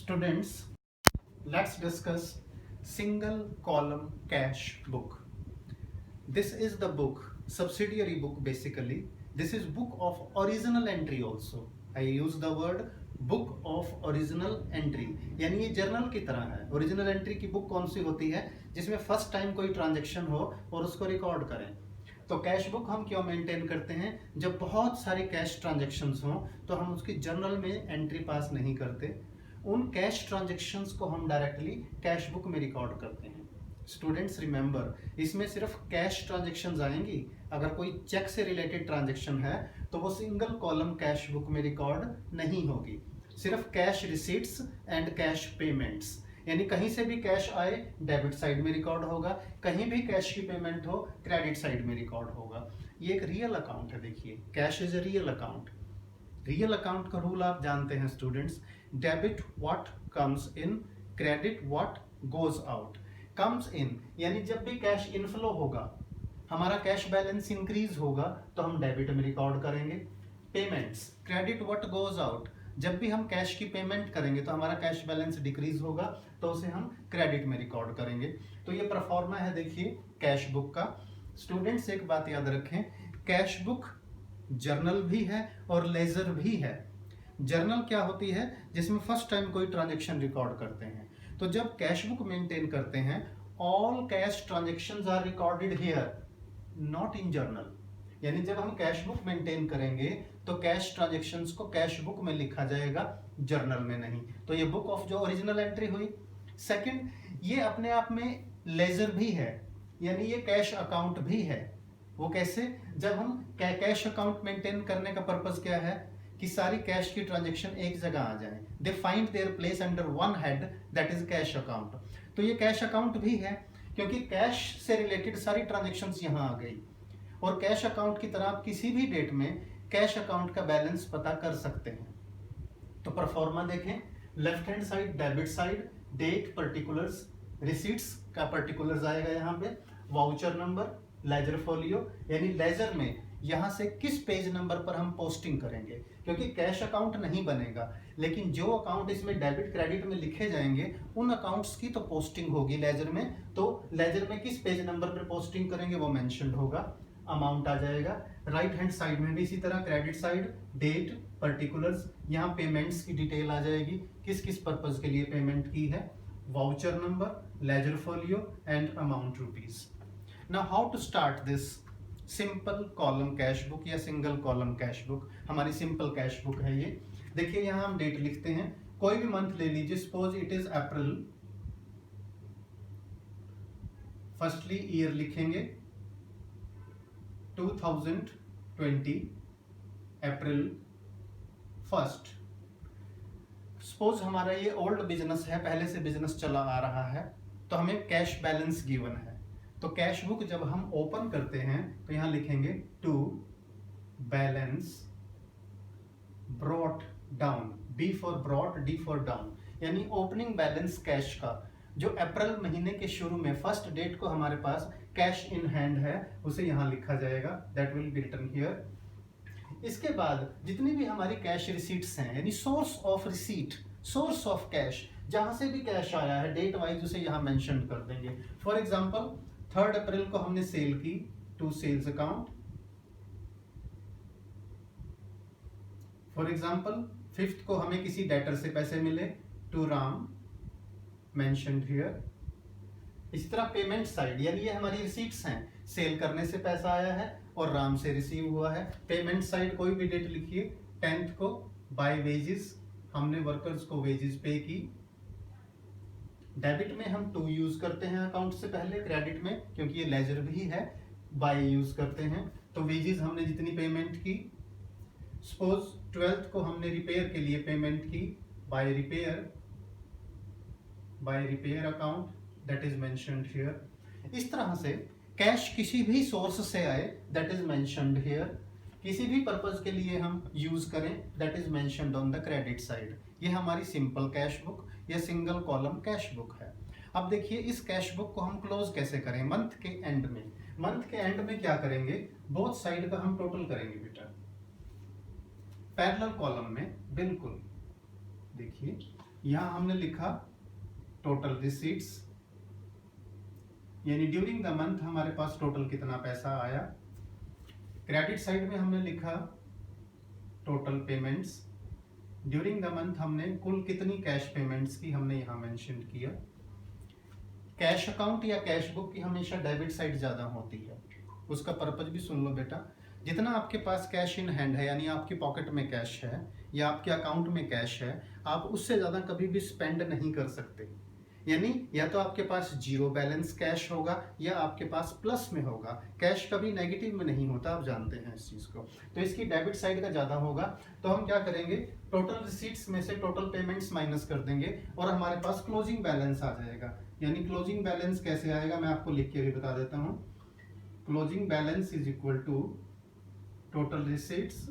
Students, let's discuss single column cash book. This is the book, subsidiary book basically. This is book of original entry also. I use the word book of original entry, यानी ये journal की तरह है. Original entry की book कौन सी होती है? जिसमें फर्स्ट टाइम कोई ट्रांजेक्शन हो और उसको रिकॉर्ड करें. तो कैश बुक हम क्यों मेंटेन करते हैं? जब बहुत सारे कैश ट्रांजेक्शन्स हों तो हम उसकी जर्नल में एंट्री पास नहीं करते. उन कैश ट्रांजेक्शन्स को हम डायरेक्टली कैश बुक में रिकॉर्ड करते हैं. स्टूडेंट्स रिमेंबर, इसमें सिर्फ कैश ट्रांजेक्शन्स आएंगी. अगर कोई चेक से रिलेटेड ट्रांजेक्शन है तो वो सिंगल कॉलम कैश बुक में रिकॉर्ड नहीं होगी. सिर्फ cash receipts and cash payments, यानी कहीं से भी कैश आए डेबिट साइड में रिकॉर्ड होगा, कहीं भी कैश की पेमेंट हो क्रेडिट साइड में रिकॉर्ड होगा. ये एक रियल अकाउंट है. देखिए, cash is a real account. Real account का रूल आप जानते हैं students. Debit what comes in, credit what goes out. Comes in यानी जब भी कैश इनफ्लो होगा, हमारा कैश बैलेंस इंक्रीज होगा तो हम डेबिट में रिकॉर्ड करेंगे. Payments, credit what goes out, जब भी हम कैश की पेमेंट करेंगे तो हमारा कैश बैलेंस डिक्रीज होगा तो उसे हम क्रेडिट में रिकॉर्ड करेंगे. तो ये परफॉर्मा है देखिए कैश बुक का. स्टूडेंट्स एक बात याद रखें, कैश बुक जर्नल भी है और लेजर भी है. जर्नल क्या होती है? जिसमें फर्स्ट टाइम कोई ट्रांजेक्शन रिकॉर्ड करते हैं. तो जब कैश बुक मेंटेन करते हैं, all cash transactions are recorded here, not in journal. यानी जब हम कैश बुक मेंटेन करेंगे तो कैश ट्रांजेक्शंस को कैश बुक में लिखा जाएगा, जर्नल में नहीं. तो ये बुक ऑफ जो ओरिजिनल एंट्री हुई. सेकंड, ये अपने आप में लेजर भी है, यानी ये कैश अकाउंट भी है. वो कैसे? जब हम कैश अकाउंट मेंटेन करने का पर्पस क्या है कि सारी कैश की ट्रांजेक्शन एक जगह आ जाए. They find their place under one head, that is cash account. तो ये कैश अकाउंट भी है क्योंकि कैश से रिलेटेड सारी ट्रांजेक्शंस यहाँ आ गई. और कैश अकाउंट की तरह आप किसी भी डेट में कैश अकाउंट का बैलेंस पता कर सकते हैं. तो परफॉर्मा देखें, left hand side debit side, date particulars, receipts का पर्टिकुलर्स आएगा यहाँ पे, वाउचर नंबर, लेजर फोलियो, यानी लेजर में यहाँ से किस पेज नंबर पर हम पोस्टिंग करेंगे. क्योंकि कैश अकाउंट नहीं बनेगा, लेकिन जो अकाउंट इसमें डेबिट क्रेडिट में लिखे जाएंगे उन अकाउंट्स की तो पोस्टिंग होगी लेजर में. तो लेजर में किस पेज नंबर पर पोस्टिंग करेंगे वो मेंशन्ड होगा, अमाउंट आ जाएगा. राइट हैंड साइड में भी इसी तरह, क्रेडिट साइड, डेट, पर्टिकुलर्स, यहाँ पेमेंट्स की डिटेल आ जाएगी, किस किस पर्पज के लिए पेमेंट की है, voucher number, ledger folio and amount rupees. Now how to start this simple column cash book या सिंगल कॉलम कैश बुक. हमारी सिंपल कैश बुक है ये. देखिए यहाँ हम डेट लिखते हैं, कोई भी मंथ ले लीजिए. Suppose it is April. Firstly year लिखेंगे 2020, अप्रैल 1st. सपोज हमारा ये ओल्ड बिजनेस है, पहले से बिजनेस चला आ रहा है, तो हमें कैश बैलेंस गिवन है. तो कैश बुक जब हम ओपन करते हैं तो यहां लिखेंगे to balance brought down, B for brought, D for down, यानी ओपनिंग बैलेंस कैश का जो अप्रैल महीने के शुरू में फर्स्ट डेट को हमारे पास कैश इन हैंड है उसे यहां लिखा जाएगा, that will be written here. इसके बाद जितनी भी हमारी कैश रिसीट्स हैं, यानी source of receipt, source of cash, जहां से भी कैश आया है डेट वाइज उसे यहां मेंशन कर देंगे. फॉर एग्जांपल 3rd अप्रैल को हमने सेल की, to sales account. For example 5th को हमें किसी डेटर से पैसे मिले, टू राम, मेंशन्ड हियर. इसी तरह पेमेंट साइड, यानी ये हमारी रिसीट्स हैं, सेल करने से पैसा आया है और राम से रिसीव हुआ है. पेमेंट साइड कोई भी डेट लिखिए. 10th को बाय वेजेस, हमने वर्कर्स को वेजेस पे की. डेबिट में हम टू यूज करते हैं अकाउंट से पहले, क्रेडिट में क्योंकि ये लेजर भी है बाय यूज करते हैं. तो वेजेस हमने जितनी पेमेंट की. सपोज 12th को हमने रिपेयर के लिए पेमेंट की, by repair account, that is mentioned here. इस तरह से कैश किसी भी सोर्स से आए, दैट इज मेंशन्ड हियर. किसी भी पर्पज के लिए हम यूज करें, that is mentioned on the credit side. ये हमारी सिंपल कैश बुक या सिंगल कॉलम कैश बुक है. अब देखिए इस कैश बुक को हम क्लोज कैसे करें. मंथ के एंड में, मंथ के एंड में क्या करेंगे, बोथ साइड का हम टोटल करेंगे बेटा, पैरेलल कॉलम में. बिल्कुल देखिए यहाँ हमने लिखा टोटल रिसीट्स, यानी ड्यूरिंग द मंथ हमारे पास टोटल कितना पैसा आया। क्रेडिट साइड में हमने लिखा total payments, during the month हमने कुल कितनी कैश पेमेंट्स की हमने यहाँ मेंशन किया। कैश अकाउंट या कैश बुक की हमेशा डेबिट साइड ज़्यादा होती है, उसका पर्पज भी सुन लो बेटा। जितना आपके पास कैश इन हैंड है, यानी आपकी पॉकेट में कैश है या आपके अकाउंट में कैश है, आप उससे ज़्यादा कभी भी स्पेंड नहीं कर सकते। यानी या तो आपके पास जीरो बैलेंस कैश होगा या आपके पास प्लस में होगा। कैश कभी नेगेटिव में नहीं होता, आप जानते हैं इस चीज़ को। तो इसकी डेबिट साइड का ज़्यादा होगा, तो हम क्या करेंगे, टोटल रिसीट्स में से टोटल पेमेंट्स माइनस कर देंगे और हमारे पास क्लोजिंग बैलेंस आ जाएगा। यानी क्लोजिंग बैलेंस कैसे आएगा, मैं आपको लिख के भी बता देता हूँ। Closing balance is equal to total receipts,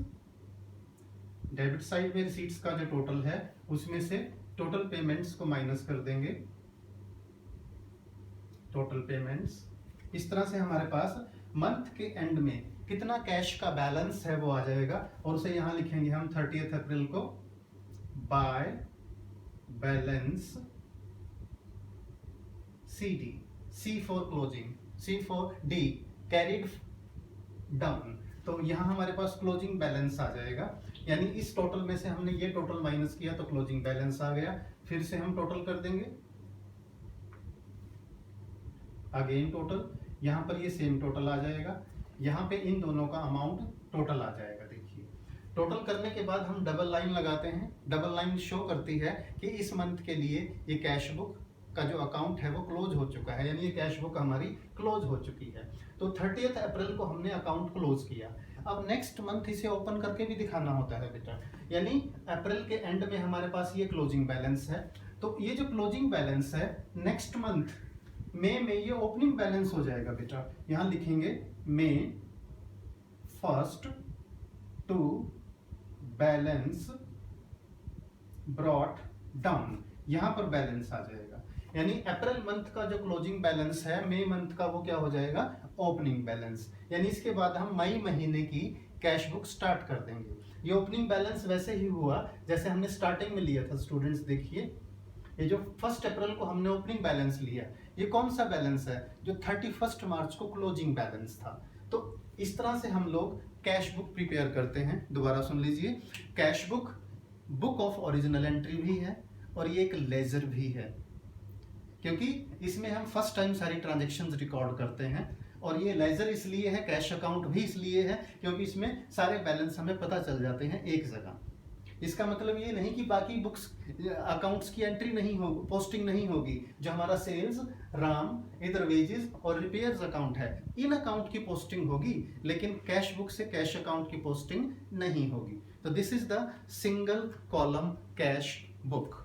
debit side में रिसीट्स का जो टोटल है उसमें से टोटल पेमेंट्स को माइनस कर देंगे, टोटल पेमेंट्स। इस तरह से हमारे पास मंथ के एंड में कितना कैश का बैलेंस है वो आ जाएगा, और उसे यहां लिखेंगे हम 30 अप्रैल को by balance CD, C for closing, C for D carried down. तो यहाँ हमारे पास क्लोजिंग बैलेंस आ जाएगा, यानी इस टोटल में से हमने ये टोटल माइनस किया तो क्लोजिंग बैलेंस आ गया। फिर से हम टोटल कर देंगे, अगेन टोटल, यहाँ पर ये सेम टोटल आ जाएगा, यहाँ पे इन दोनों का अमाउंट टोटल आ जाएगा। देखिए टोटल करने के बाद हम डबल लाइन लगाते हैं, डबल लाइन शो करती है कि इस मंथ के लिए ये कैश बुक का जो अकाउंट है वो क्लोज हो चुका है, यानी ये कैश बुक हमारी क्लोज हो चुकी है। तो 30 अप्रैल को हमने अकाउंट क्लोज किया। अब नेक्स्ट मंथ इसे ओपन करके भी दिखाना होता है बेटा, यानी अप्रैल के एंड में हमारे पास ये क्लोजिंग बैलेंस है। तो ये जो क्लोजिंग बैलेंस है नेक्स्ट मंथ मई में ये ओपनिंग बैलेंस हो जाएगा बेटा। यहां लिखेंगे May first to balance brought down, यहां पर बैलेंस आ जाएगा। यानी अप्रैल मंथ का जो क्लोजिंग बैलेंस है मई मंथ का वो क्या हो जाएगा, ओपनिंग बैलेंस। यानी इसके बाद हम मई महीने की कैश बुक स्टार्ट कर देंगे। ये ओपनिंग बैलेंस वैसे ही हुआ जैसे हमने स्टार्टिंग में लिया था। स्टूडेंट्स देखिए, ये जो 1 अप्रैल को हमने ओपनिंग बैलेंस लिया, ये कौन सा बैलेंस है, जो 31 मार्च को क्लोजिंग बैलेंस था। तो इस तरह से हम लोग कैश बुक प्रिपेयर करते हैं। दोबारा सुन लीजिए, cash book book of original entry भी है और ये एक लेजर भी है, क्योंकि इसमें हम फर्स्ट टाइम सारी ट्रांजेक्शन्स रिकॉर्ड करते हैं। और ये लेजर इसलिए है, कैश अकाउंट भी इसलिए है क्योंकि इसमें सारे बैलेंस हमें पता चल जाते हैं एक जगह। इसका मतलब ये नहीं कि बाकी बुक्स अकाउंट्स की एंट्री नहीं होगी, पोस्टिंग नहीं होगी। जो हमारा सेल्स, राम, इधर वेजेस और रिपेयर्स अकाउंट है, इन अकाउंट की पोस्टिंग होगी, लेकिन कैश बुक से कैश अकाउंट की पोस्टिंग नहीं होगी। तो this is the single column cash book.